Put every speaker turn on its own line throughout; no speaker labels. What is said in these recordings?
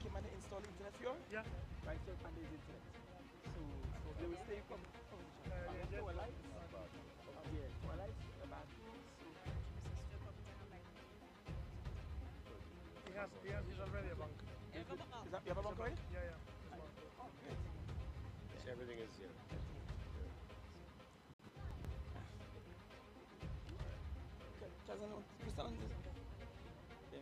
came and installed internet here.
Yeah.
Right, so and there's internet. So they will stay from
Yeah,
our lights. Yeah, to our lights, the bathrooms.
He's already a bunk.
Is that you have a bunk already?
Yeah, yeah. This one.
Oh, great.
So everything is, yeah.
Okay, Chazan, you stand on this. Yeah.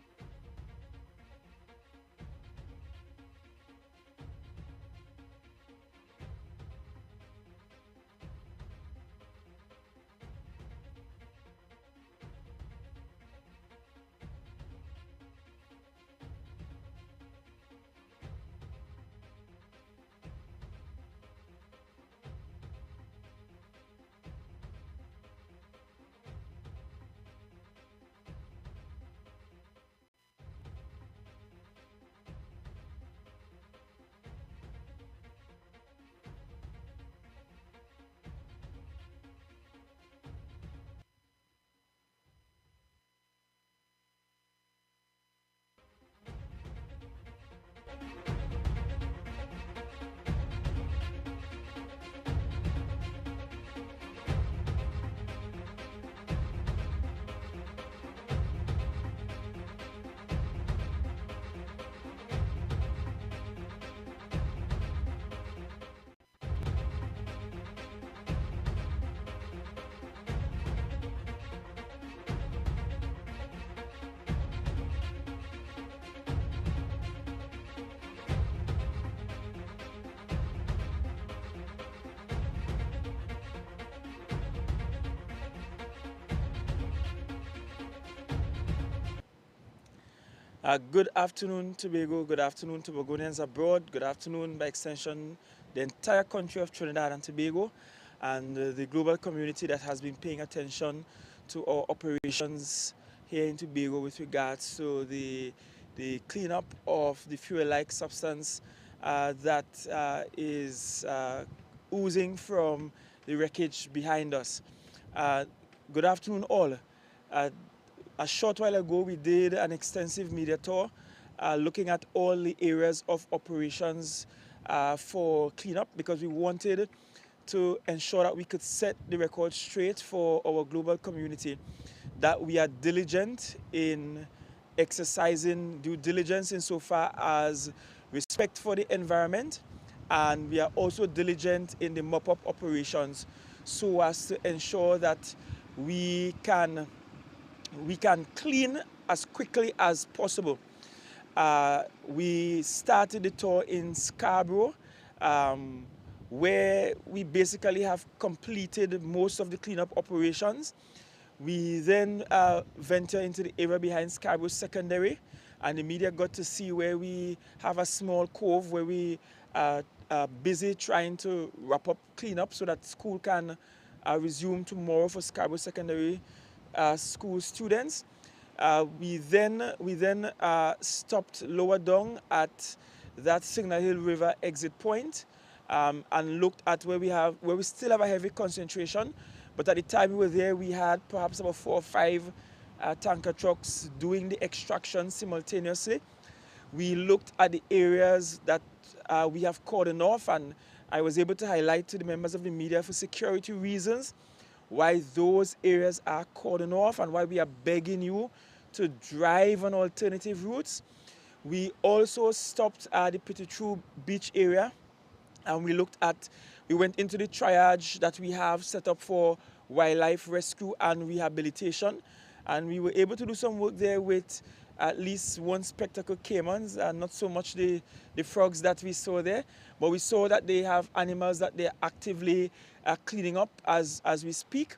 Good afternoon, Tobago. Good afternoon, Tobagonians abroad. Good afternoon, by extension, the entire country of Trinidad and Tobago and the global community that has been paying attention to our operations here in Tobago with regards to the cleanup of the fuel-like substance that is oozing from the wreckage behind us. Good afternoon, all. A short while ago, we did an extensive media tour looking at all the areas of operations for cleanup because we wanted to ensure that we could set the record straight for our global community, that we are diligent in exercising due diligence insofar as respect for the environment, and we are also diligent in the mop-up operations so as to ensure that we can clean as quickly as possible. We started the tour in Scarborough, where we basically have completed most of the cleanup operations. We then venture into the area behind Scarborough Secondary, and the media got to see where we have a small cove where we are busy trying to wrap up cleanup so that school can resume tomorrow for Scarborough Secondary school students. We then stopped lower down at that Signal Hill River exit point and looked at where we still have a heavy concentration, but at the time we were there, we had perhaps about 4 or 5 tanker trucks doing the extraction simultaneously. We looked at the areas that we have cordoned off, and I was able to highlight to the members of the media for security reasons why those areas are cordoned off and why we are begging you to drive on alternative routes. We also stopped at the Petitru Beach area, and we went into the triage that we have set up for wildlife rescue and rehabilitation, and we were able to do some work there with at least one spectacle caimans, and not so much the frogs that we saw there, but we saw that they have animals that they're actively cleaning up as we speak.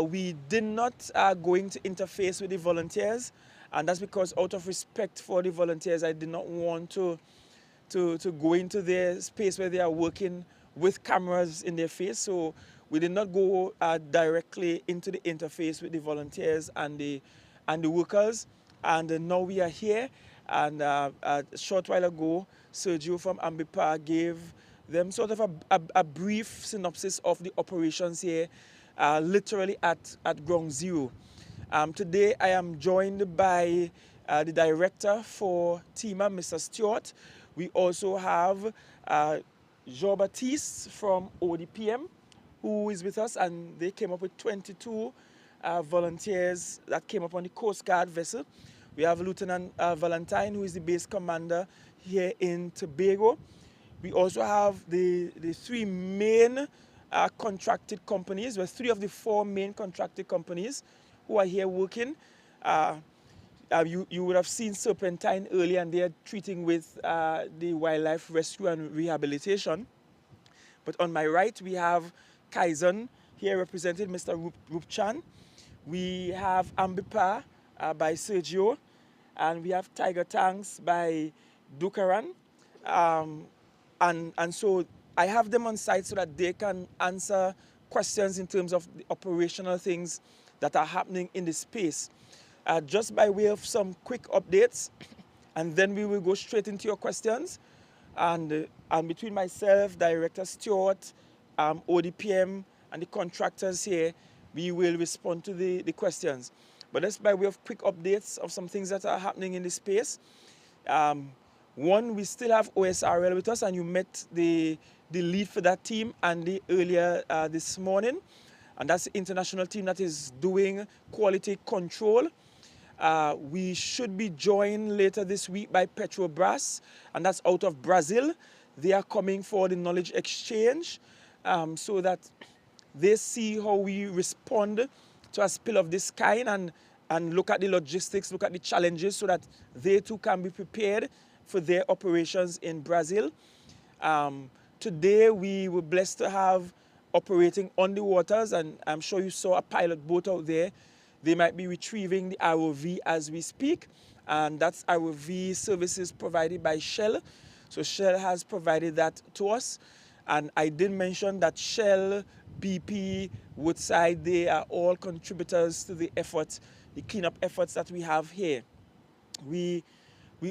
We did not going to interface with the volunteers, and that's because out of respect for the volunteers, I did not want to go into their space where they are working with cameras in their face. So we did not go directly into the interface with the volunteers and the workers. And now we are here, and a short while ago, Sergio from Ambipa gave them sort of a brief synopsis of the operations here, literally at ground zero. Today I am joined by the director for T.H.A, Mr. Stewart. We also have Jean-Baptiste from ODPM, who is with us, and they came up with 22 volunteers that came up on the Coast Guard vessel. We have Lieutenant Valentine, who is the base commander here in Tobago. We also have the three main contracted companies, well, three of the four main contracted companies who are here working. You would have seen Serpentine earlier, and they are treating with the wildlife rescue and rehabilitation. But on my right, we have Kaizen, here represented Mr. Rupchan. We have Ambipa by Sergio, and we have Tiger Tanks by Dukaran. And so I have them on site so that they can answer questions in terms of the operational things that are happening in the space. Just by way of some quick updates, and then we will go straight into your questions. And between myself, Director Stewart, ODPM, and the contractors here, we will respond to the questions. But that's by way of quick updates of some things that are happening in the space. One, we still have OSRL with us, and you met the lead for that team, Andy, earlier this morning. And that's the international team that is doing quality control. We should be joined later this week by Petrobras, and that's out of Brazil. They are coming for the knowledge exchange so that they see how we respond to a spill of this kind and look at the logistics, look at the challenges so that they too can be prepared for their operations in Brazil. Today we were blessed to have operating on the waters, and I'm sure you saw a pilot boat out there. They might be retrieving the ROV as we speak, and that's ROV services provided by Shell. So Shell has provided that to us, and I did mention that Shell, BP, Woodside, they are all contributors to the efforts, the cleanup efforts that we have here. We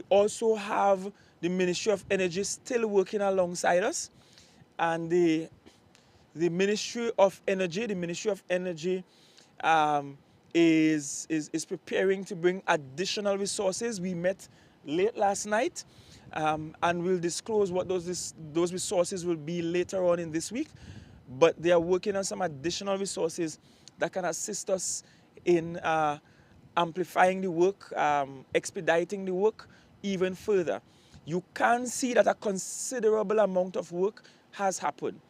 also have the Ministry of Energy still working alongside us, and the Ministry of Energy is preparing to bring additional resources. We met late last night, and we'll disclose what those resources will be later on in this week. But they are working on some additional resources that can assist us in amplifying the work, expediting the work even further. You can see that a considerable amount of work has happened.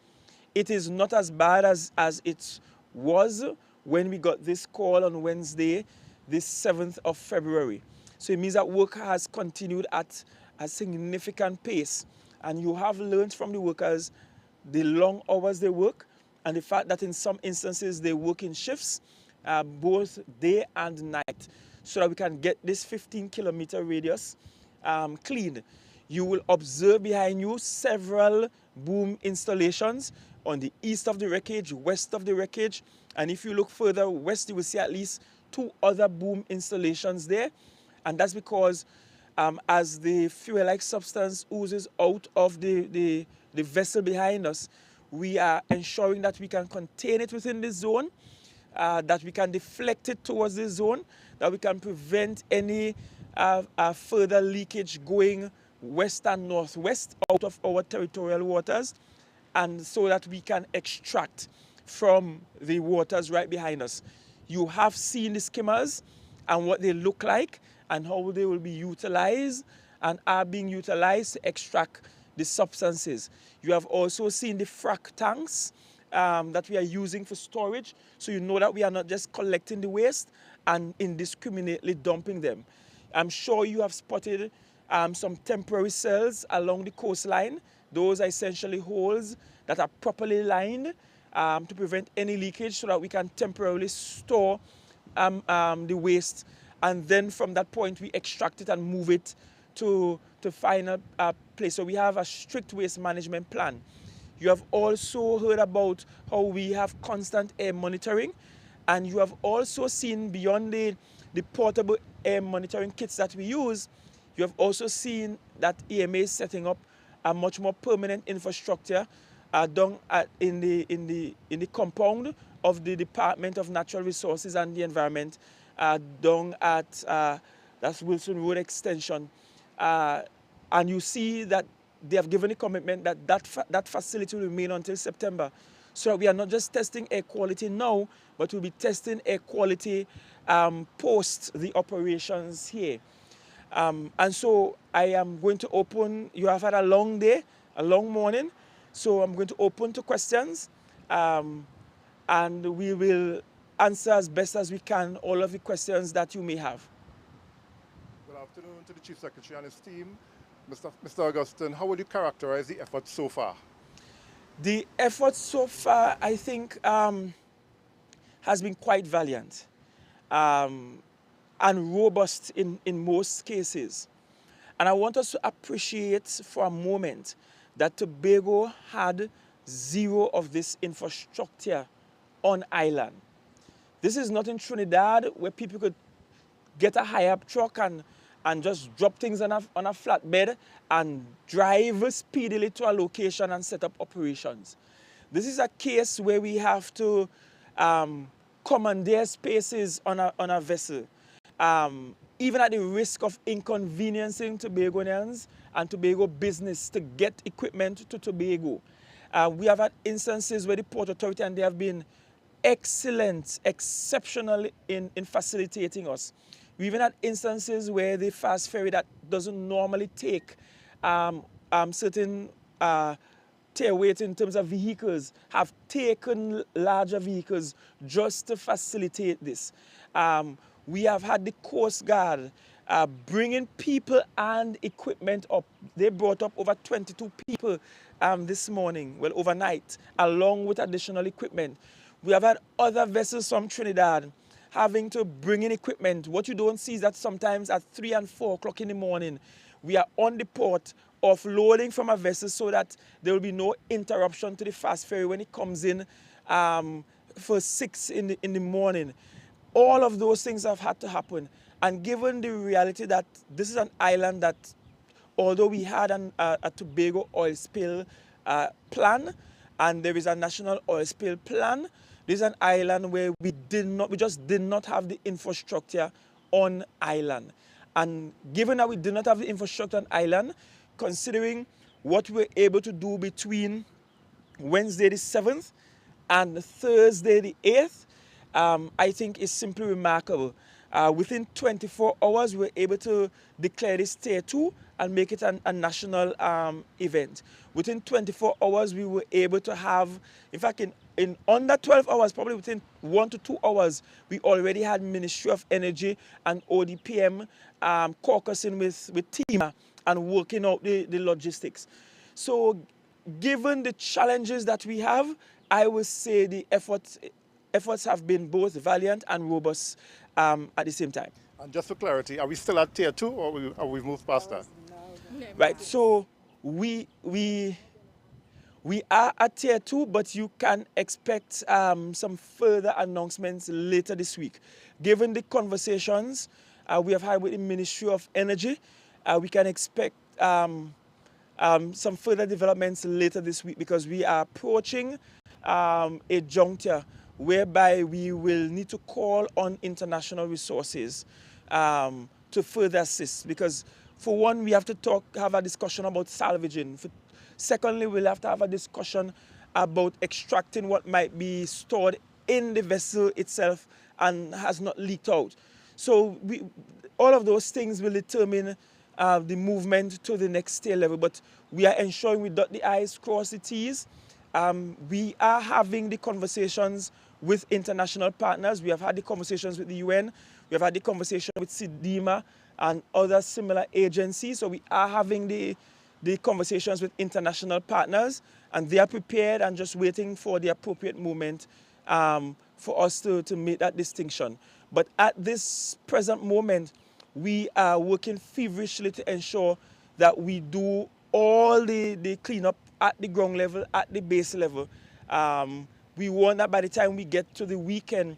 It is not as bad as it was when we got this call on Wednesday, this 7th of February. So it means that work has continued at a significant pace. And you have learned from the workers the long hours they work and the fact that in some instances they work in shifts, both day and night, so that we can get this 15-kilometer radius cleaned. You will observe behind you several boom installations on the east of the wreckage, west of the wreckage, and if you look further west, you will see at least 2 other boom installations there. And that's because as the fuel-like substance oozes out of the vessel behind us, we are ensuring that we can contain it within this zone, that we can deflect it towards this zone, that we can prevent any further leakage going west and northwest out of our territorial waters, and so that we can extract from the waters right behind us. You have seen the skimmers and what they look like and how they will be utilized and are being utilized to extract the substances. You have also seen the frac tanks that we are using for storage, so you know that we are not just collecting the waste and indiscriminately dumping them. I'm sure you have spotted some temporary cells along the coastline. Those are essentially holes that are properly lined to prevent any leakage so that we can temporarily store the waste, and then from that point we extract it and move it to final place. So we have a strict waste management plan. You have also heard about how we have constant air monitoring, and you have also seen beyond the portable air monitoring kits that we use, you have also seen that EMA is setting up a much more permanent infrastructure down in the compound of the Department of Natural Resources and the Environment, down at That's Wilson Road Extension. And you see that they have given a commitment that that facility will remain until September. So we are not just testing air quality now, but we'll be testing air quality post the operations here. And so I am going to open, you have had a long day, a long morning, so I'm going to open to questions, and we will answer as best as we can all of the questions that you may have.
Good afternoon to the Chief Secretary and his team. Mr. Augustine, how would you characterize the effort so far?
The effort so far, I think, has been quite valiant and robust in most cases. And I want us to appreciate for a moment that Tobago had zero of this infrastructure on island. This is not in Trinidad where people could get a high-up truck and just drop things on a flatbed and drive speedily to a location and set up operations. This is a case where we have to commandeer spaces on a vessel, even at the risk of inconveniencing Tobagonians and Tobago business to get equipment to Tobago. We have had instances where the Port Authority, and they have been excellent, exceptional in facilitating us. We even had instances where the fast ferry that doesn't normally take certain tier weight in terms of vehicles have taken larger vehicles just to facilitate this. We have had the Coast Guard bringing people and equipment up. They brought up over 22 people this morning, well, overnight, along with additional equipment. We have had other vessels from Trinidad having to bring in equipment. What you don't see is that sometimes at 3 and 4 o'clock in the morning, we are on the port offloading from a vessel so that there will be no interruption to the fast ferry when it comes in for 6 in the morning. All of those things have had to happen. And given the reality that this is an island that, although we had a Tobago oil spill plan, and there is a national oil spill plan, this is an island where we just did not have the infrastructure on island. And given that we did not have the infrastructure on island, considering what we were able to do between Wednesday the 7th and Thursday the 8th, I think is simply remarkable. Within 24 hours, we were able to declare this Tier 2 and make it a national event. Within 24 hours, we were able to have, in fact, in under 12 hours, probably within 1 to 2 hours, we already had Ministry of Energy and ODPM caucusing with T.H.A and working out the logistics. So given the challenges that we have, I would say the efforts have been both valiant and robust at the same time.
And just for clarity, are we still at Tier 2 or have we moved past that?
Right, so we are at Tier 2, but you can expect some further announcements later this week. Given the conversations we have had with the Ministry of Energy, we can expect some further developments later this week because we are approaching a juncture whereby we will need to call on international resources to further assist. Because for one, we have to have a discussion about salvaging. Secondly, we'll have to have a discussion about extracting what might be stored in the vessel itself and has not leaked out. So all of those things will determine the movement to the next tier level, but we are ensuring we dot the I's, cross the T's. We are having the conversations with international partners. We have had the conversations with the UN. We have had the conversation with SIDEMA and other similar agencies. So we are having the conversations with international partners, and they are prepared and just waiting for the appropriate moment for us to make that distinction. But at this present moment, we are working feverishly to ensure that we do all the cleanup at the ground level, at the base level. We want that by the time we get to the weekend,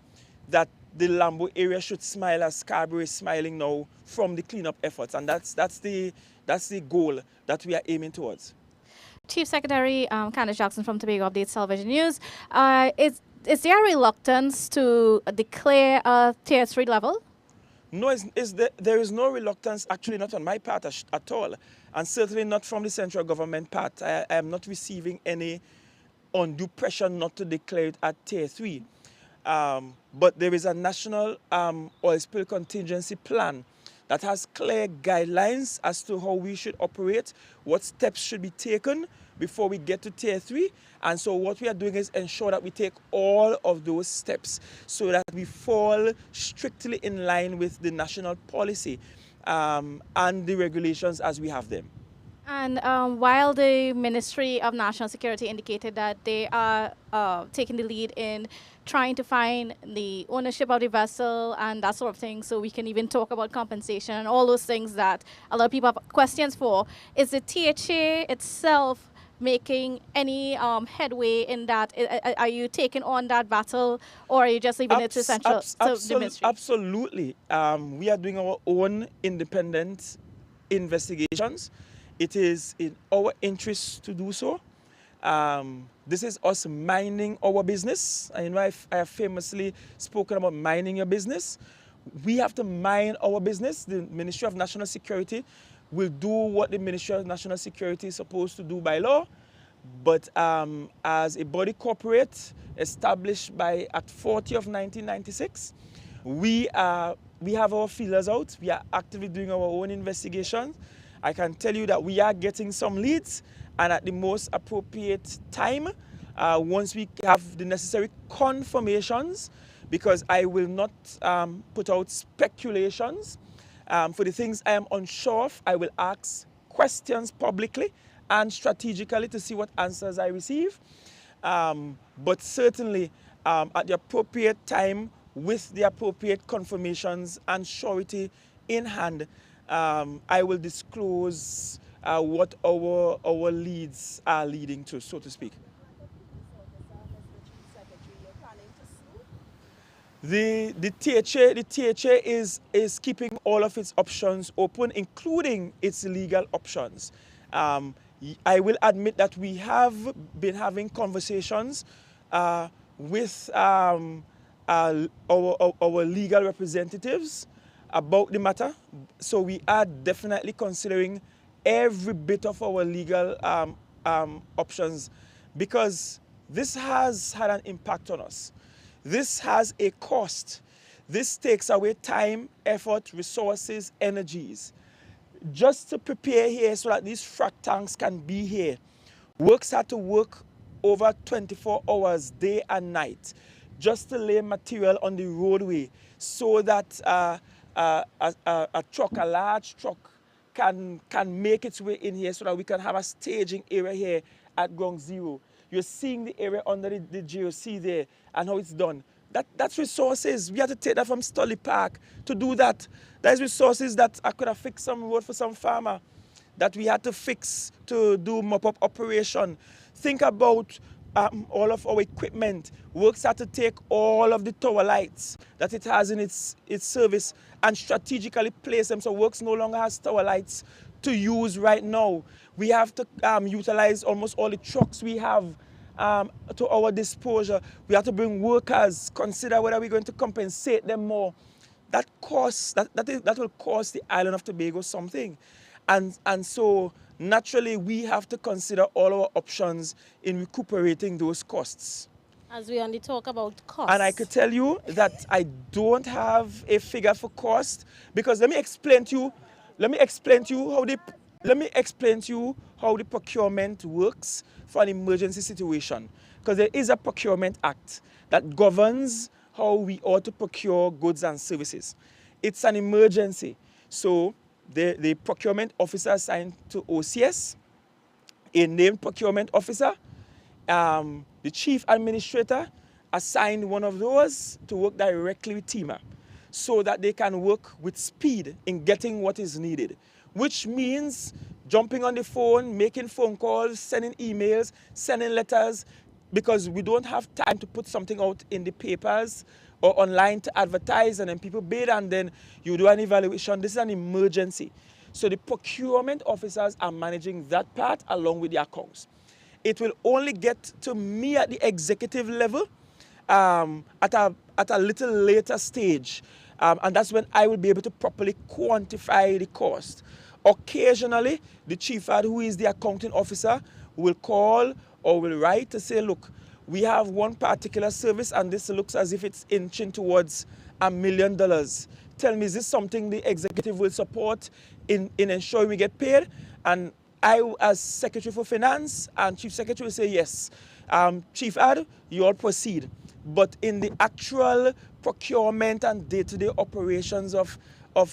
that the Lambo area should smile as Scarborough is smiling now from the cleanup efforts. And that's the goal that we are aiming towards.
Chief Secretary Candace Jackson from Tobago Update Television News. Is there a reluctance to declare a Tier 3 level?
No, there is no reluctance, actually not on my part at all, and certainly not from the central government part. I am not receiving any undue pressure not to declare it at tier 3. But there is a national oil spill contingency plan that has clear guidelines as to how we should operate, what steps should be taken before we get to tier 3. And so what we are doing is ensure that we take all of those steps so that we fall strictly in line with the national policy and the regulations as we have them.
And while the Ministry of National Security indicated that they are taking the lead in trying to find the ownership of the vessel and that sort of thing, so we can even talk about compensation and all those things that a lot of people have questions for, is the T.H.A. itself making any headway in that? Are you taking on that battle, or are you just leaving it to the ministry?
Absolutely. We are doing our own independent investigations. It is in our interest to do so. This is us minding our business. I know I have famously spoken about minding your business. We have to mind our business. The Ministry of National Security will do what the Ministry of National Security is supposed to do by law. But as a body corporate established by Act 40 of 1996, we have our feelers out. We are actively doing our own investigations. I can tell you that we are getting some leads, and at the most appropriate time, once we have the necessary confirmations, because I will not put out speculations. For the things I am unsure of, I will ask questions publicly and strategically to see what answers I receive. But certainly, at the appropriate time, with the appropriate confirmations and surety in hand, I will disclose what our leads are leading to, so to speak. The T.H.A. is keeping all of its options open, including its legal options. I will admit that we have been having conversations with our legal representatives about the matter. So we are definitely considering every bit of our legal options, because this has had an impact on us. This has a cost. This takes away time, effort, resources, energies. Just to prepare here so that these frac tanks can be here, works had to work over 24 hours, day and night, just to lay material on the roadway so that a large truck, can make its way in here so that we can have a staging area here at ground zero. You're seeing the area under the GOC there and how it's done. That's resources. We have to take that from Stolly Park to do that. There's resources that I could have fixed some road for some farmer that we had to fix to do mop-up operation. Think about all of our equipment. Works had to take all of the tower lights that it has in its service and strategically place them so Works no longer has tower lights to use right now. We have to utilize almost all the trucks we have to our disposal. We have to bring workers, consider whether we're going to compensate them more. That will cost the island of Tobago something. And so naturally we have to consider all our options in recuperating those costs.
As we only talk about costs.
And I could tell you that I don't have a figure for cost, because let me explain to you how the procurement works for an emergency situation. Because there is a procurement act that governs how we ought to procure goods and services. It's an emergency. So the procurement officer assigned to OCS, a named procurement officer, the chief administrator assigned one of those to work directly with T.H.A. so that they can work with speed in getting what is needed, which means jumping on the phone, making phone calls, sending emails, sending letters, because we don't have time to put something out in the papers or online to advertise and then people bid and then you do an evaluation. This is an emergency. So the procurement officers are managing that part along with the accounts. It will only get to me at the executive level at a little later stage. And that's when I will be able to properly quantify the cost. Occasionally, the T.H.A, who is the accounting officer, will call or will write to say, look, we have one particular service and this looks as if it's inching towards $1 million. Tell me, is this something the executive will support in ensuring we get paid? And I, as Secretary for Finance and Chief Secretary, will say yes. T.H.A, you all proceed. But in the actual procurement and day-to-day operations of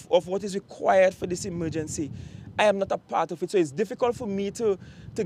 what is required for this emergency, I am not a part of it. So it's difficult for me to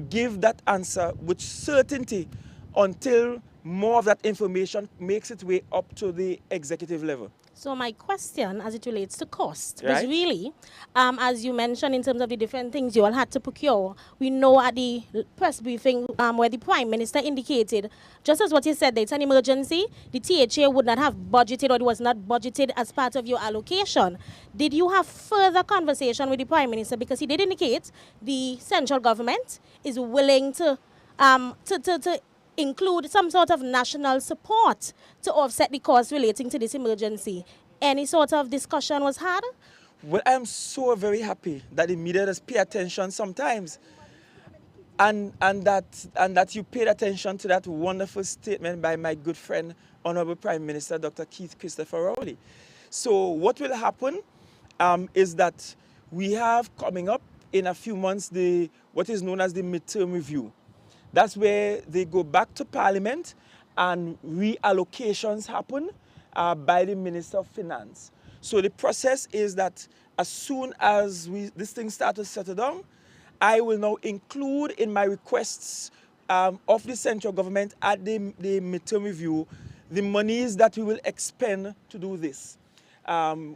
give that answer with certainty until more of that information makes its way up to the executive level.
So my question as it relates to cost was
Right.
really, as you mentioned in terms of the different things you all had to procure, we know at the press briefing where the Prime Minister indicated, just as what he said, that it's an emergency, the T.H.A would not have budgeted or it was not budgeted as part of your allocation. Did you have further conversation with the Prime Minister? Because he did indicate the central government is willing to include some sort of national support to offset the costs relating to this emergency. Any sort of discussion was had?
Well, I am so very happy that the media does pay attention sometimes. And that you paid attention to that wonderful statement by my good friend, Honorable Prime Minister Dr. Keith Christopher Rowley. So what will happen is that we have coming up in a few months what is known as the midterm review. That's where they go back to Parliament and reallocations happen by the Minister of Finance. So the process is that as soon as this thing starts to settle down, I will now include in my requests of the central government at the midterm review the monies that we will expend to do this.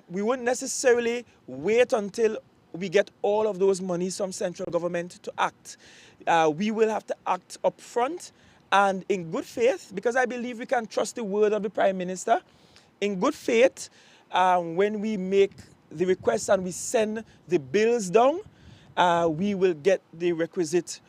We won't necessarily wait until we get all of those monies from central government to act. We will have to act up front and in good faith, because I believe we can trust the word of the Prime Minister. In good faith, when we make the request and we send the bills down, we will get the requisite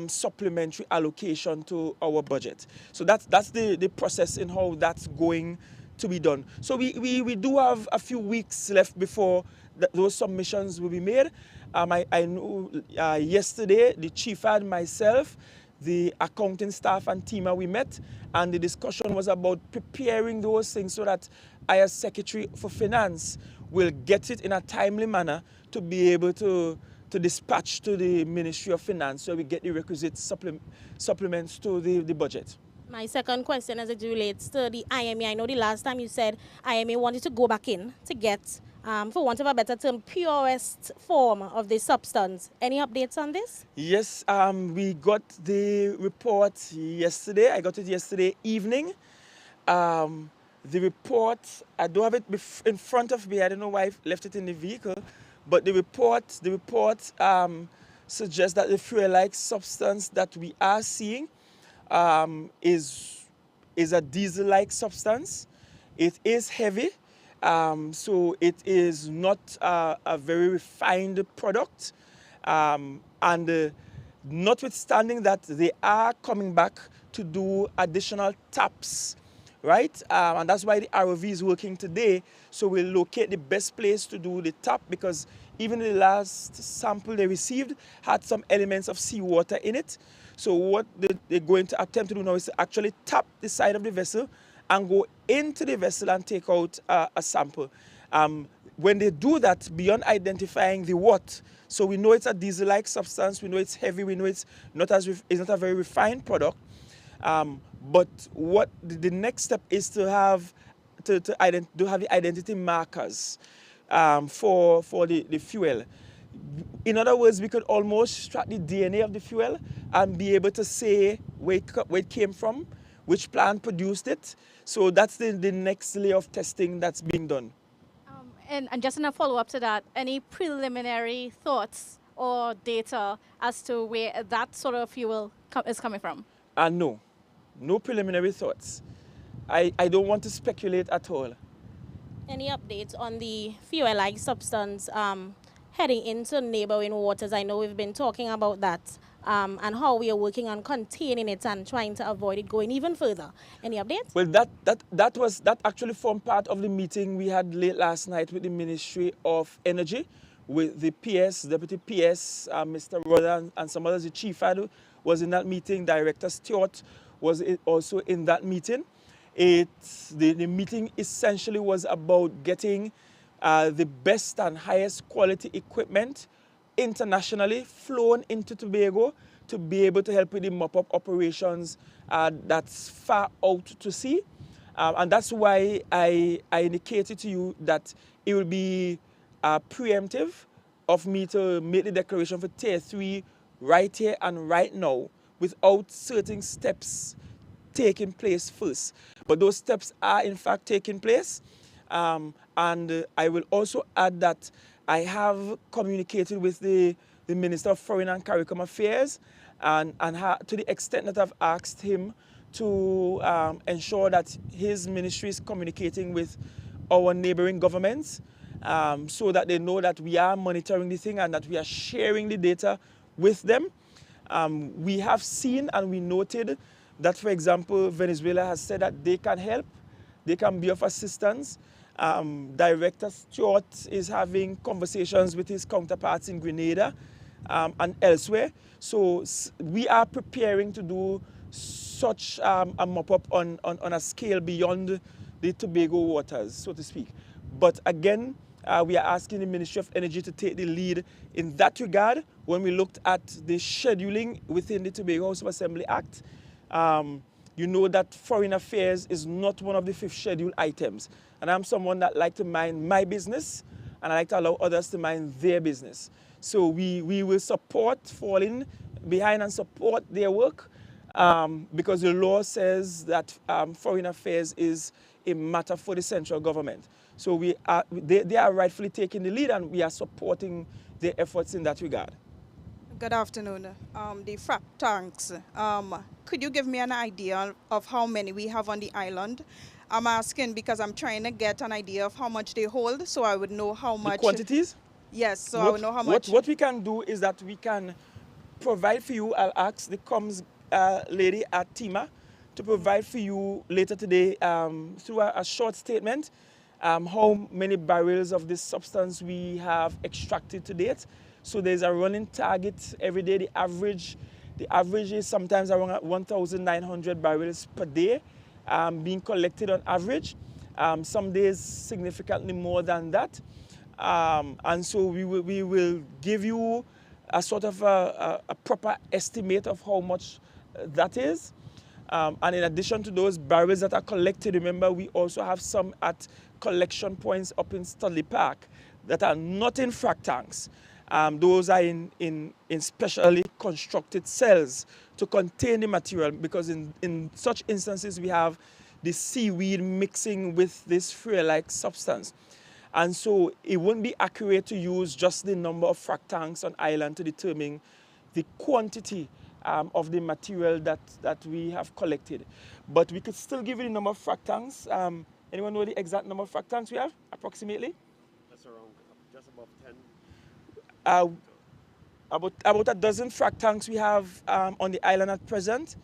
supplementary allocation to our budget. So that's the process in how that's going to be done. So we do have a few weeks left before those submissions will be made. I know yesterday the T.H.A and myself, the accounting staff and team, we met, and the discussion was about preparing those things so that I, as Secretary for Finance, will get it in a timely manner to be able to dispatch to the Ministry of Finance so we get the requisite supplements to the budget.
My second question as it relates to the IMA. I know the last time you said IMA wanted to go back in to get, for want of a better term, purest form of the substance. Any updates on this?
Yes, we got the report yesterday. I got it yesterday evening. The report, I don't have it in front of me. I don't know why I left it in the vehicle. But the report suggests that the fuel-like substance that we are seeing is a diesel-like substance. It is heavy, so it is not a very refined product. And notwithstanding that, they are coming back to do additional taps, right? And that's why the ROV is working today. So we'll locate the best place to do the tap, because even the last sample they received had some elements of seawater in it. So what they're going to attempt to do now is to actually tap the side of the vessel and go into the vessel and take out a sample. When they do that, beyond identifying the what, so we know it's a diesel-like substance, we know it's heavy, we know it's not a very refined product. But what the next step is to have the identity markers for the fuel. In other words, we could almost track the DNA of the fuel and be able to say where it came from, which plant produced it. So that's the next layer of testing that's being done.
And just in a follow-up to that, any preliminary thoughts or data as to where that sort of fuel is coming from?
No preliminary thoughts. I don't want to speculate at all.
Any updates on the fuel-like substance heading into neighboring waters. I know we've been talking about that and how we are working on containing it and trying to avoid it going even further. Any updates?
Well, that actually formed part of the meeting we had late last night with the Ministry of Energy, with the PS, Deputy PS, Mr. Roda, and some others. The T.H.A was in that meeting. Director Stewart was also in that meeting. The meeting essentially was about getting the best and highest quality equipment internationally flown into Tobago to be able to help with the mop-up operations that's far out to sea. And that's why I indicated to you that it will be preemptive of me to make the declaration for Tier 3 right here and right now without certain steps taking place first. But those steps are in fact taking place. And I will also add that I have communicated with the Minister of Foreign and CARICOM Affairs and to the extent that I've asked him to ensure that his ministry is communicating with our neighboring governments so that they know that we are monitoring the thing and that we are sharing the data with them. We have seen and we noted that, for example, Venezuela has said that they can help, they can be of assistance. Director Stewart is having conversations with his counterparts in Grenada and elsewhere. So we are preparing to do such a mop-up on a scale beyond the Tobago waters, so to speak. But again, we are asking the Ministry of Energy to take the lead in that regard. When we looked at the scheduling within the Tobago House of Assembly Act, you know that foreign affairs is not one of the 5th schedule items. And I'm someone that like to mind my business, and I like to allow others to mind their business. So we will support, fall in behind and support their work because the law says that foreign affairs is a matter for the central government. So they are rightfully taking the lead, and we are supporting their efforts in that regard.
Good afternoon. The frac tanks, could you give me an idea of how many we have on the island? I'm asking because I'm trying to get an idea of how much they hold, so I would know how much.
The quantities?
Yes, so I would know how much.
What we can do is that we can provide for you. I'll ask the comms lady at T.H.A to provide for you later today through a short statement how many barrels of this substance we have extracted to date. So there's a running target every day. The average is sometimes around 1,900 barrels per day being collected on average. Some days significantly more than that. And so we will give you a sort of a proper estimate of how much that is. And in addition to those barrels that are collected, remember we also have some at collection points up in Studley Park that are not in frac tanks. Those are in specially constructed cells to contain the material, because in such instances we have the seaweed mixing with this freer-like substance. And so it wouldn't be accurate to use just the number of frac tanks on island to determine the quantity of the material that we have collected. But we could still give you the number of frac tanks. Anyone know the exact number of frac tanks we have, approximately?
That's around just above 10.
About a dozen frac tanks we have on the island at present.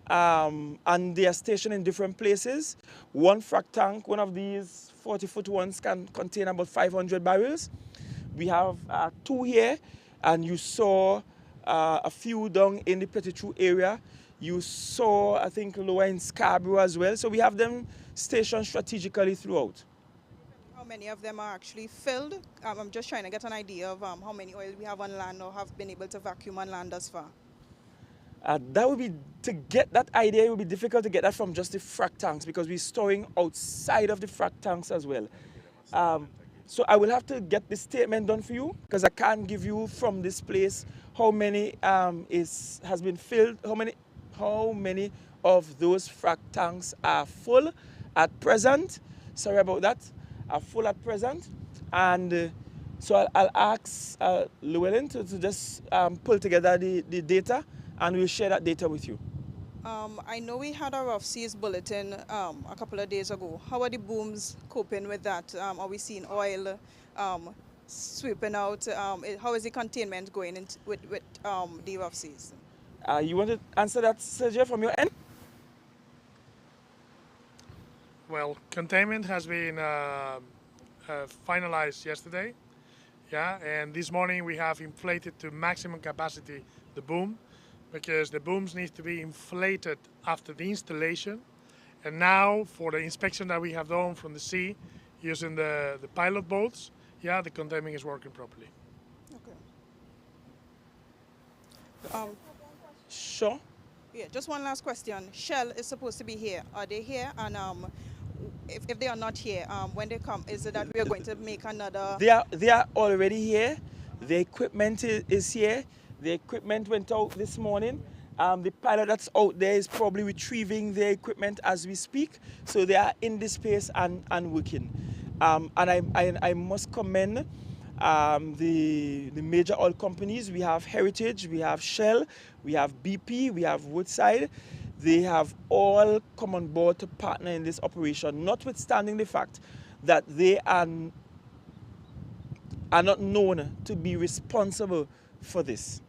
And they are stationed in different places. One frac tank, one of these 40-foot ones, can contain about 500 barrels. We have 2 here, and you saw a few down in the Petit-Trou area. You saw, I think, lower in Scarborough as well. So we have them stationed strategically throughout.
How many of them are actually filled? I'm just trying to get an idea of how many oil we have on land or have been able to vacuum on land thus far.
That would be, to get that idea, it would be difficult to get that from just the frac tanks, because we're storing outside of the frac tanks as well. So I will have to get the statement done for you, because I can't give you from this place how many has been filled, how many of those frac tanks are full at present. Sorry about that, are full at present. And so I'll ask Llewellyn to just pull together the data, and we'll share that data with you.
I know we had a rough seas bulletin a couple of days ago. How are the booms coping with that? Are we seeing oil sweeping out? How is the containment going with the rough seas?
You want to answer that, Sergio, from your end?
Well, containment has been finalized yesterday. Yeah, and this morning we have inflated to maximum capacity the boom, because the booms need to be inflated after the installation. And now for the inspection that we have done from the sea using the pilot boats, yeah, the containment is working properly.
Okay. Um,
Sure.
yeah, just one last question. Shell is supposed to be here. Are they here? And if they are not here, when they come, is it that we are going to make another?
They are already here. The equipment is here. The equipment went out this morning. The pilot that's out there is probably retrieving the equipment as we speak. So they are in this space and working. And I must commend the major oil companies. We have Heritage, we have Shell, we have BP, we have Woodside. They have all come on board to partner in this operation, notwithstanding the fact that they are not known to be responsible for this.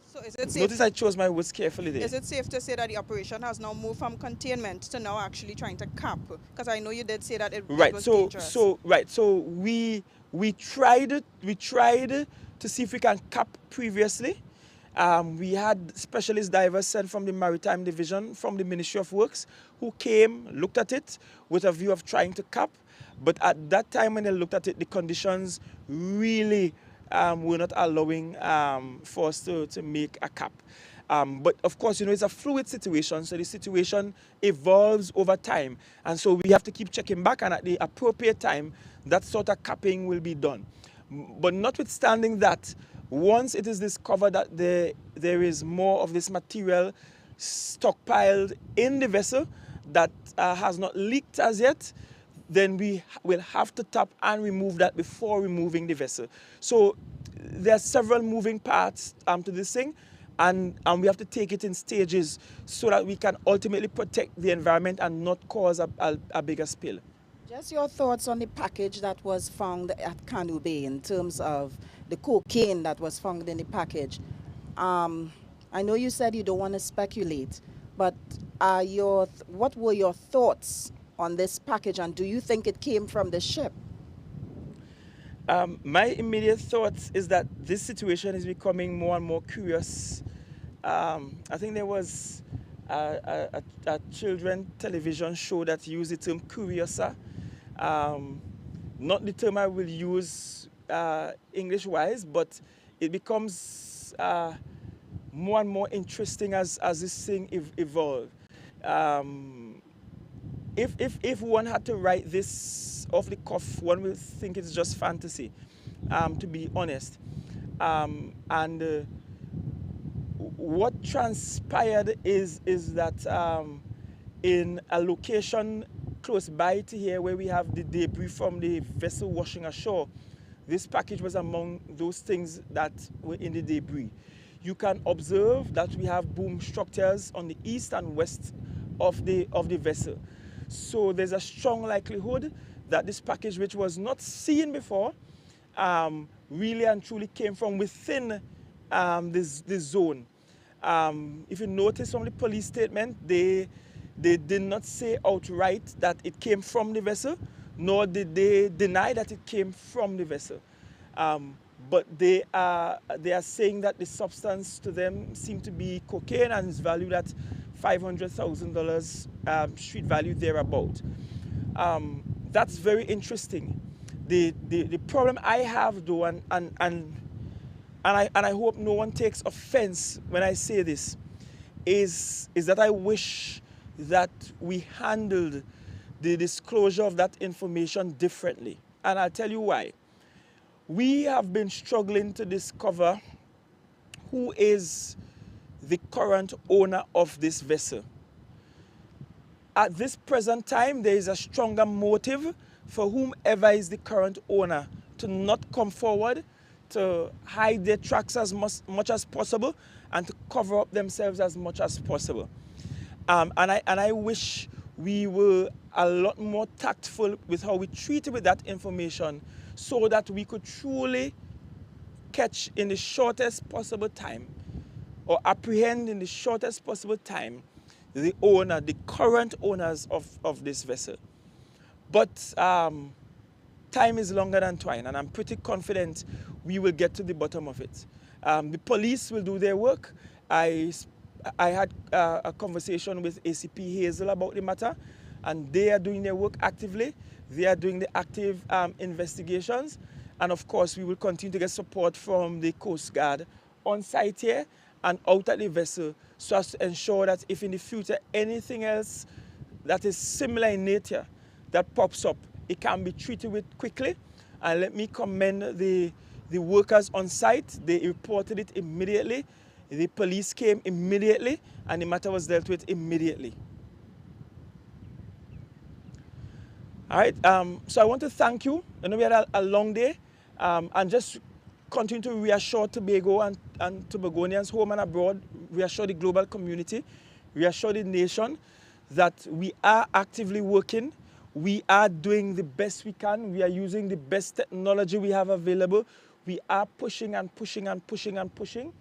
So is it safe?
Notice I chose my words carefully there.
Is it safe to say that the operation has now moved from containment to now actually trying to cap? Because I know you did say that it was dangerous.
So we tried to see if we can cap previously. We had specialist divers sent from the Maritime Division from the Ministry of Works who came, looked at it with a view of trying to cap. But at that time when they looked at it, the conditions really were not allowing for us to make a cap. But of course, it's a fluid situation, so the situation evolves over time. And so we have to keep checking back, and at the appropriate time, that sort of capping will be done. But notwithstanding that, once it is discovered that there is more of this material stockpiled in the vessel that has not leaked as yet, then we will have to tap and remove that before removing the vessel. So there are several moving parts to this thing, and we have to take it in stages so that we can ultimately protect the environment and not cause a bigger spill.
Just your thoughts on the package that was found at Canoe Bay in terms of the cocaine that was found in the package. I know you said you don't want to speculate, but what were your thoughts on this package, and do you think it came from the ship?
My immediate thoughts is that this situation is becoming more and more curious. I think there was a children's television show that used the term curiosa. Not the term I will use English-wise, but it becomes more and more interesting as this thing evolves. If one had to write this off the cuff, one will think it's just fantasy, to be honest. What transpired is that in a location close by to here where we have the debris from the vessel washing ashore, this package was among those things that were in the debris. You can observe that we have boom structures on the east and west of the vessel. So there's a strong likelihood that this package, which was not seen before, really and truly came from within this zone. If you notice from the police statement, they did not say outright that it came from the vessel, nor did they deny that it came from the vessel. But they are saying that the substance to them seemed to be cocaine and is valued at $500,000 street value thereabout. That's very interesting. The problem I have though, and I hope no one takes offense when I say this, is that I wish that we handled the disclosure of that information differently. And I'll tell you why. We have been struggling to discover who is the current owner of this vessel. At this present time, there is a stronger motive for whomever is the current owner to not come forward, to hide their tracks as much as possible, and to cover up themselves as much as possible. And I wish we were a lot more tactful with how we treated with that information so that we could truly catch in the shortest possible time or apprehend in the shortest possible time the owner, the current owners of this vessel. But time is longer than twine, and I'm pretty confident we will get to the bottom of it. The police will do their work. I had a conversation with ACP Hazel about the matter, and they are doing their work actively. They are doing the active investigations. And of course, we will continue to get support from the Coast Guard on site here and out at the vessel so as to ensure that if in the future anything else that is similar in nature that pops up, it can be treated with quickly. And let me commend the workers on site. They reported it immediately. The police came immediately, and the matter was dealt with immediately. All right, so I want to thank you. I know we had a long day, and just continue to reassure Tobago and Tobagonians home and abroad, reassure the global community, reassure the nation that we are actively working. We are doing the best we can. We are using the best technology we have available. We are pushing and pushing and pushing and pushing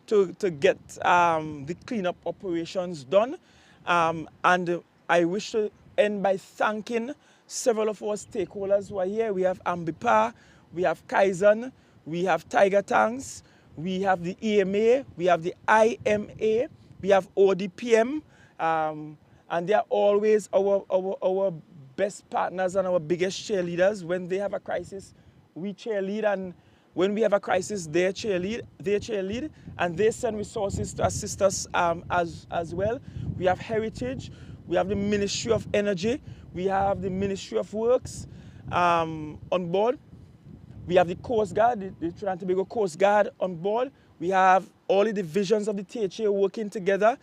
to get the cleanup operations done. And I wish to end by thanking several of our stakeholders who are here. We have Ambipa, we have Kaizen, we have Tiger Tanks, we have the EMA, we have the IMA, we have ODPM, and they are always our best partners and our biggest cheerleaders. When they have a crisis, we cheerlead, and when we have a crisis, they cheerlead, and they send resources to assist us as well. We have Heritage, we have the Ministry of Energy, we have the Ministry of Works on board. We have the Coast Guard, the Trinidad and Tobago Coast Guard on board. We have all the divisions of the T.H.A. working together,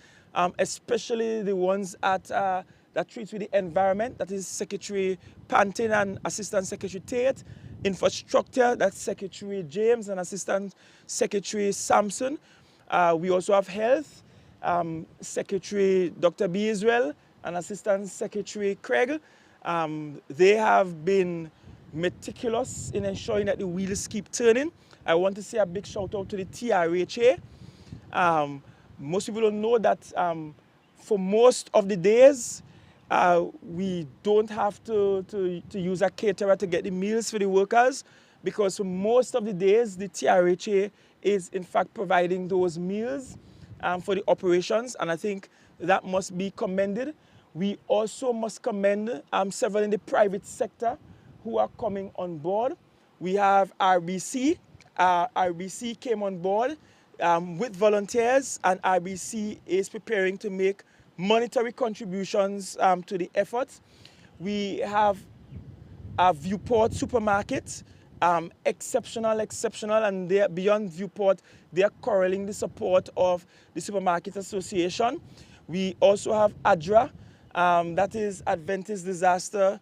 especially the ones that treats with the environment, that is Secretary Pantin and Assistant Secretary Tate. Infrastructure, that's Secretary James and Assistant Secretary Sampson. We also have Health, Secretary Dr. B. Israel and Assistant Secretary Craig. They have been meticulous in ensuring that the wheels keep turning. I want to say a big shout out to the T.H.A. Most people don't know that for most of the days, we don't have to use a caterer to get the meals for the workers, because for most of the days, the T.H.A. is in fact providing those meals for the operations, and I think that must be commended. We also must commend several in the private sector who are coming on board. We have RBC. RBC came on board with volunteers, and RBC is preparing to make monetary contributions to the efforts. We have a Viewport supermarket, exceptional, and they are beyond Viewport. They are corralling the support of the Supermarket Association. We also have ADRA, that is Adventist Disaster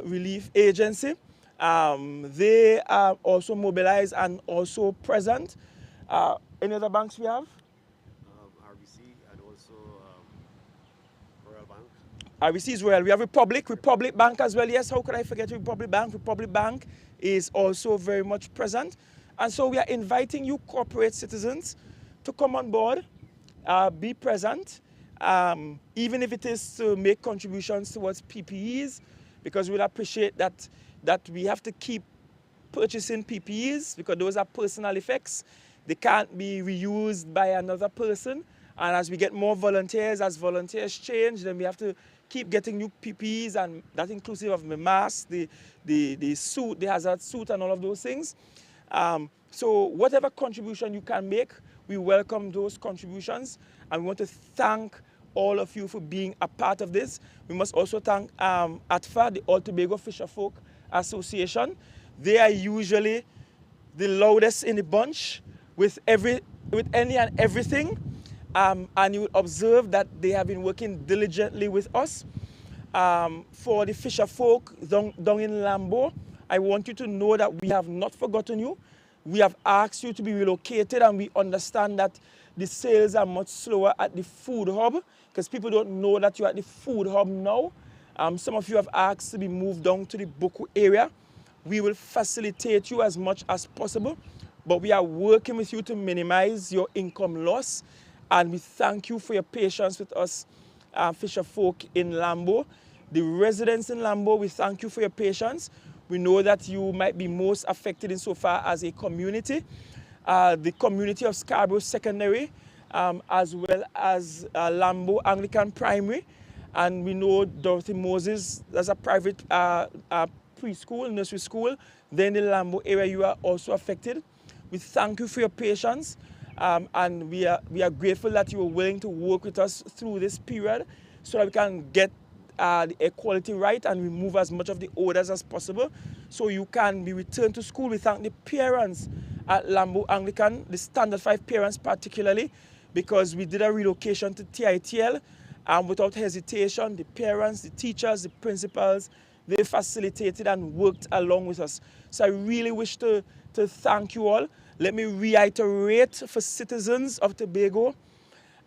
Relief Agency. They are also mobilized and also present. Any other banks we have?
RBC and also Royal Bank.
RBC is Royal. We have Republic Bank as well. Yes, how could I forget Republic Bank? Republic Bank is also very much present. And so we are inviting you corporate citizens to come on board, be present, even if it is to make contributions towards PPEs, because we'll appreciate that we have to keep purchasing PPEs because those are personal effects. They can't be reused by another person. And as we get more volunteers, as volunteers change, then we have to keep getting new PPEs, and that inclusive of the mask, the suit, the hazard suit, and all of those things. So whatever contribution you can make, we welcome those contributions. And we want to thank all of you for being a part of this. We must also thank ATFA, the All Tobago Fisherfolk Association. They are usually the loudest in the bunch with any and everything. And you will observe that they have been working diligently with us. For the fisherfolk down in Lambo, I want you to know that we have not forgotten you. We have asked you to be relocated, and we understand that the sales are much slower at the food hub. because people don't know that you're at the food hub now. Some of you have asked to be moved down to the Boku area. We will facilitate you as much as possible, but we are working with you to minimize your income loss. And we thank you for your patience with us, fisher folk in Lambo. The residents in Lambo, we thank you for your patience. We know that you might be most affected insofar as a community. The community of Scarborough Secondary, as well as Lambo Anglican Primary. And we know Dorothy Moses, that's a private preschool, nursery school. Then in the Lambo area, you are also affected. We thank you for your patience. And we are grateful that you are willing to work with us through this period so that we can get the air quality right and remove as much of the odors as possible so you can be returned to school. We thank the parents at Lambo Anglican, the Standard 5 parents particularly, because we did a relocation to T.H.A. And without hesitation, the parents, the teachers, the principals, they facilitated and worked along with us. So I really wish to thank you all. Let me reiterate for citizens of Tobago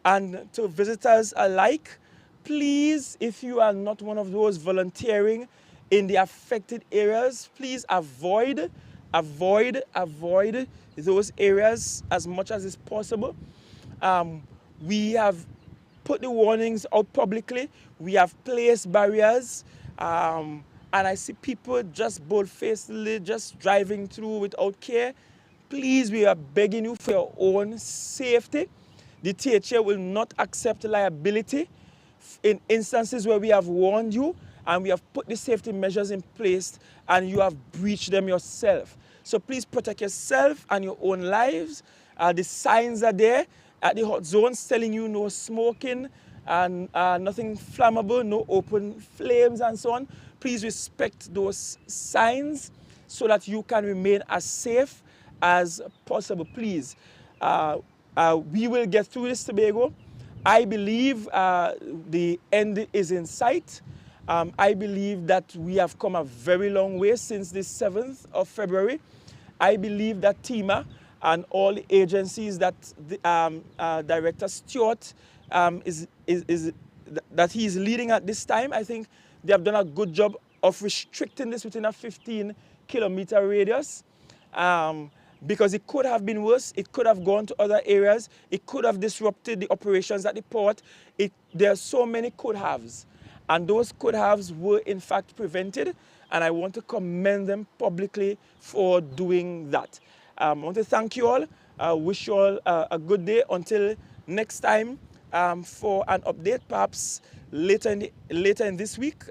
and to visitors alike, please, if you are not one of those volunteering in the affected areas, please avoid those areas as much as is possible. We have put the warnings out publicly. We have placed barriers. And I see people just bold-facedly just driving through without care. Please, we are begging you for your own safety. The T.H.A. will not accept liability in instances where we have warned you and we have put the safety measures in place and you have breached them yourself. So please protect yourself and your own lives. The signs are there at the hot zones telling you no smoking and nothing flammable, no open flames and so on. Please respect those signs so that you can remain as safe as possible, please. We will get through this, Tobago. I believe the end is in sight. I believe that we have come a very long way since the 7th of February. I believe that T.H.A. and all the agencies that Director Stewart that he is leading at this time, I think they have done a good job of restricting this within a 15-kilometer radius. Because it could have been worse, it could have gone to other areas, it could have disrupted the operations at the port. There are so many could-haves, and those could-haves were in fact prevented, and I want to commend them publicly for doing that. I want to thank you all, wish you all a good day until next time for an update, perhaps later in this week.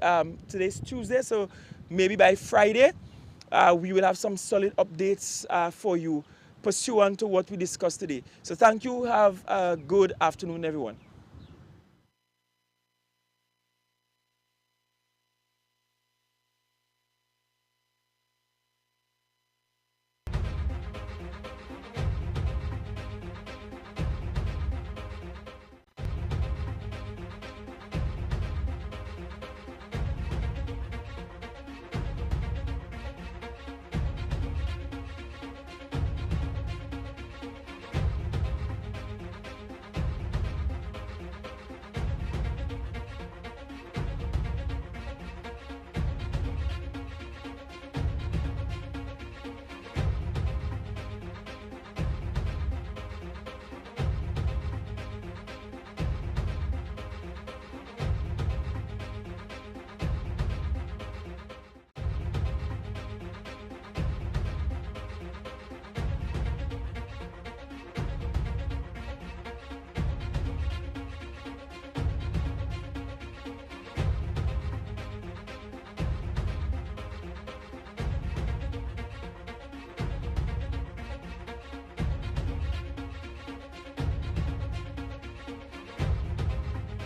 Today's Tuesday, so maybe by Friday, we will have some solid updates for you pursuant to what we discussed today. So thank you. Have a good afternoon, everyone.